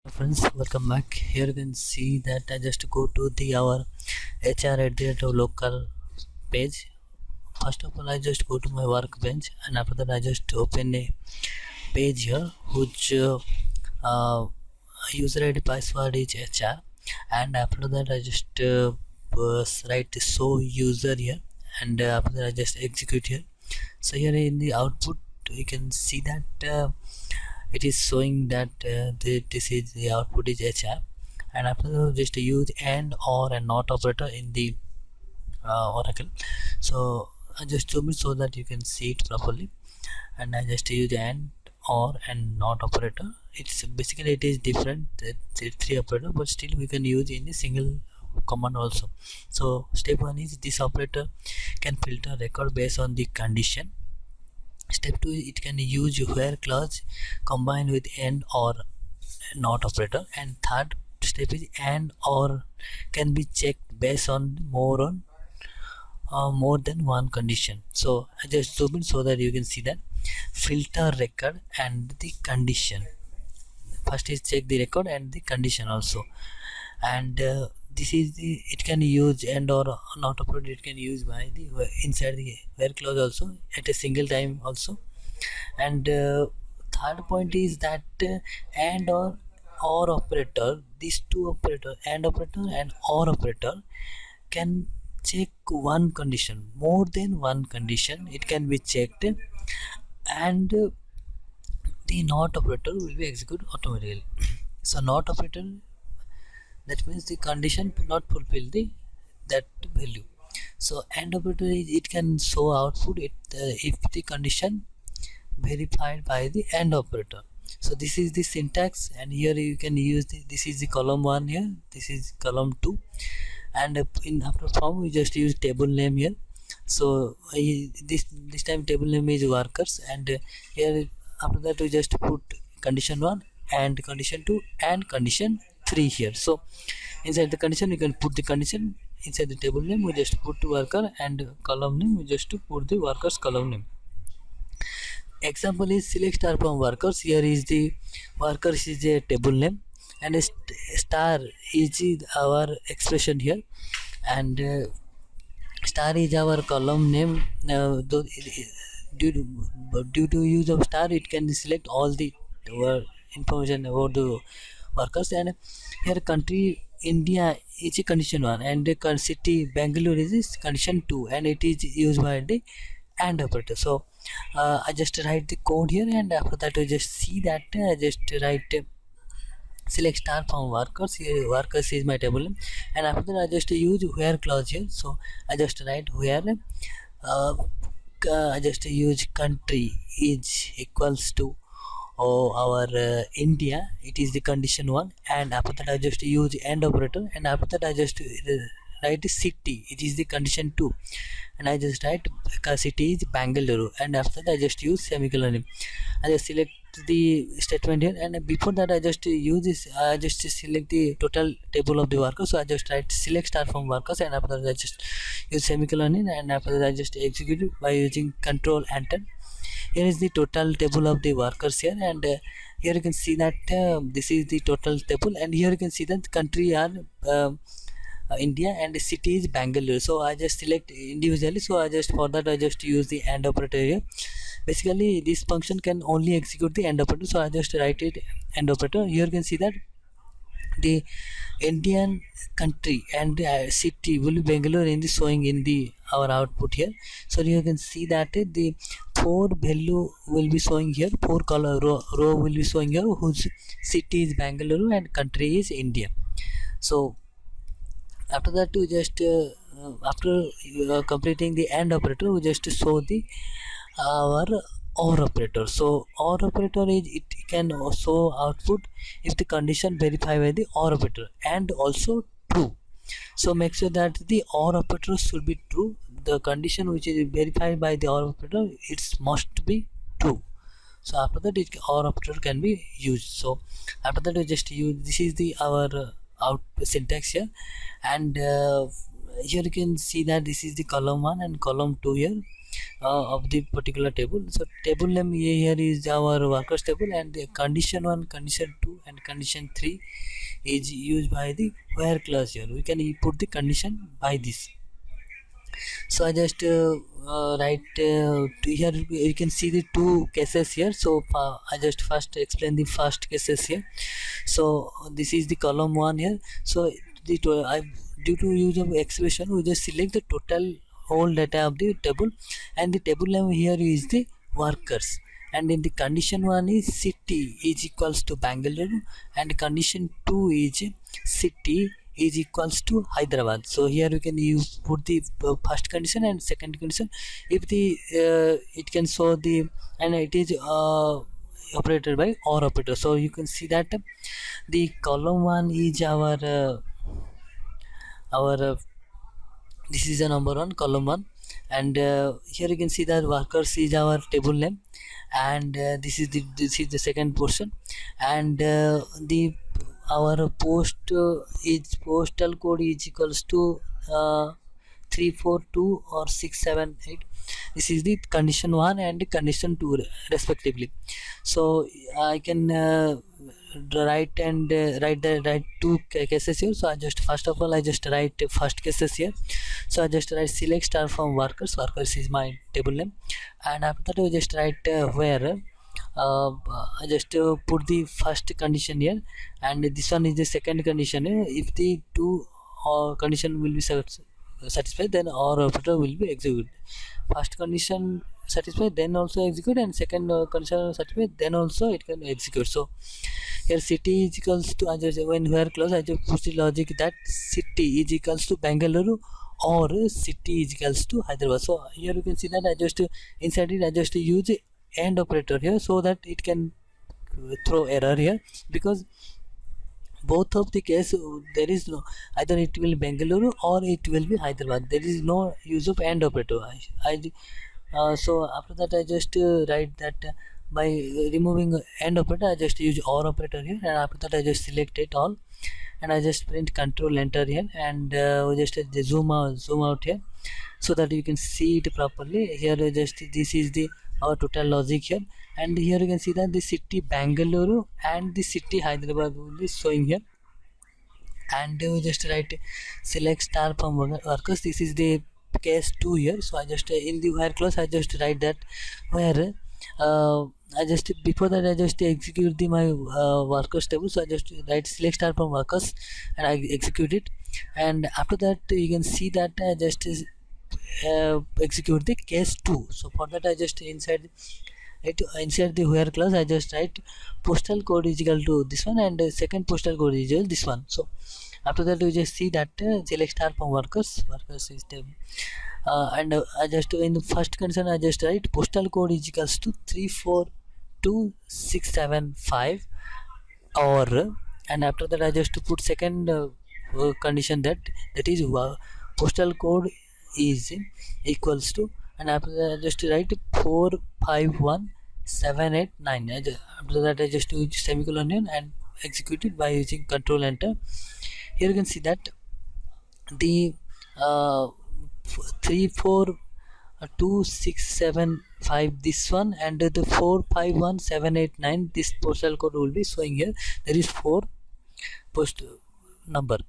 Friends, welcome back. Here you can see that I just go to the our HR at the local page. First of all, I just go to my workbench, and after that I just open a page here which uh, user ID password is HR, and after that I just write the show user here, and after that I just execute here. So here in the output you can see that it is showing that this is the output is HR, and after that just use and or and not operator in the Oracle. So I just zoom it so that you can see it properly, and I just use and or and not operator. It's basically it is different, it's three operator, but still we can use in a single command also. So step one is this operator can filter record based on the condition. Step 2, it can use where clause combined with and or not operator, and third step is and or can be checked based on more than one condition. So I just zoom in so that you can see that filter record and the condition. First is check the record and the condition also, and this is the it can use and or not operator. It can use by the inside the where clause also at a single time also. And third point is that and or operator, these two operator and operator and or operator can check one condition, more than one condition it can be checked, and the not operator will be executed automatically. So not operator, that means the condition will not fulfill the that value. So and operator is it can show output if the condition verified by the AND operator. So this is the syntax, and here you can use this is the column 1 here, this is column 2, and in after form we just use table name here. So this time table name is workers, and here after that we just put condition 1 and condition 2 and condition 3 here. So inside the condition you can put the condition, inside the table name we just put worker, and column name we just put the workers column name. Example is select star from workers. Here is the workers is a table name, and a star is our expression here, and star is our column name. Due to use of star, it can select all the information about the workers. And here country India is a condition 1, and the city Bangalore is condition 2, and it is used by the and operator. So I just write the code here, and after that we just see that I just write select star from workers. Here workers is my table name, and after that I just use where clause here. So I just write where uh, I just use country is equals to our India, it is the condition 1, and after that I just use and operator, and after that I just write city, it is the condition 2, and I just write city is Bangalore, and after that I just use semicolon. I just select the statement here, and before that I just use this, I just select the total table of the workers. So I just write select star from workers, and after that I just use semicolon in, and after that I just execute it by using control enter. Here is the total table of the workers here, and here you can see that this is the total table, and here you can see that country are India, and the city is Bangalore. So I just select individually, so I just for that I just use the AND operator here. Basically this function can only execute the AND operator, so I just write it AND operator. Here you can see that the Indian country and city will be Bangalore in the showing in the our output here. So you can see that the 4 value will be showing here, 4 color row will be showing here whose city is Bangalore and country is India. So after that we just after completing the AND operator we just show the our OR operator. So OR operator is it can also output if the condition verified by the OR operator and also true. So make sure that the OR operator should be true. The condition which is verified by the OR operator, it must be true. So after that OR operator can be used. So after that we just use this is the our out syntax here, and here you can see that this is the column 1 and column 2 here. of the particular table. So table name here is our workers table, and the condition 1, condition 2 and condition 3 is used by the where clause. Here we can put the condition by this. So I just write here you can see the two cases here. So I just first explain the first cases here. So this is the column 1 here. So I due to use of expression we just select the total whole data of the table, and the table name here is the workers, and in the condition 1 is city is equals to Bangalore, and condition 2 is city is equals to Hyderabad. So here you can use put the first condition and second condition. If the it can show the, and it is operated by OR operator. So you can see that the column 1 is our this is the number 1 column 1, and here you can see that workers is our table name, and this is the second portion, and the our postal code is equals to 342 or 678. This is the condition 1 and condition 2 respectively. So I can write and write two cases here. So I just first of all I just write first cases here. So I just write select star from workers is my table name, and after that I just write where I just put the first condition here, and this one is the second condition. If the two condition will be satisfied, then OR operator will be executed. First condition satisfied, then also execute, and second condition satisfied, then also it can execute. So here city is equals to, I just when where clause I just put the logic that city is equals to Bangalore or city is equals to Hyderabad. So here you can see that I just inside it I just use AND operator here, so that it can throw error here, because both of the case there is no, either it will be Bangalore or it will be Hyderabad. There is no use of AND operator. So after that I just write that by removing AND operator I just use OR operator here, and after that I just select it all, and I just print control enter here, and we just zoom out here so that you can see it properly. Here just this is the our total logic here, and here you can see that the city Bangalore and the city Hyderabad will be showing here, and we just write select star from workers. This is the case 2 here. So I just in the where clause I just write that where I just before that I just execute the my workers table. So I just write select star from workers and I execute it, and after that you can see that I just execute the case 2. So for that I just inside the where clause I just write postal code is equal to this one, and second postal code is equal to this one. So after that we just see that select star from workers is the and I just in the first condition I just write postal code is equals to 342675 or, and after that I just put second condition that is postal code is equals to, and after that I just write 451789. After that I just use semicolon and execute it by using control enter. Here you can see that the 342675 this one, and the 451789 this postal code will be showing here. There is 4 post number.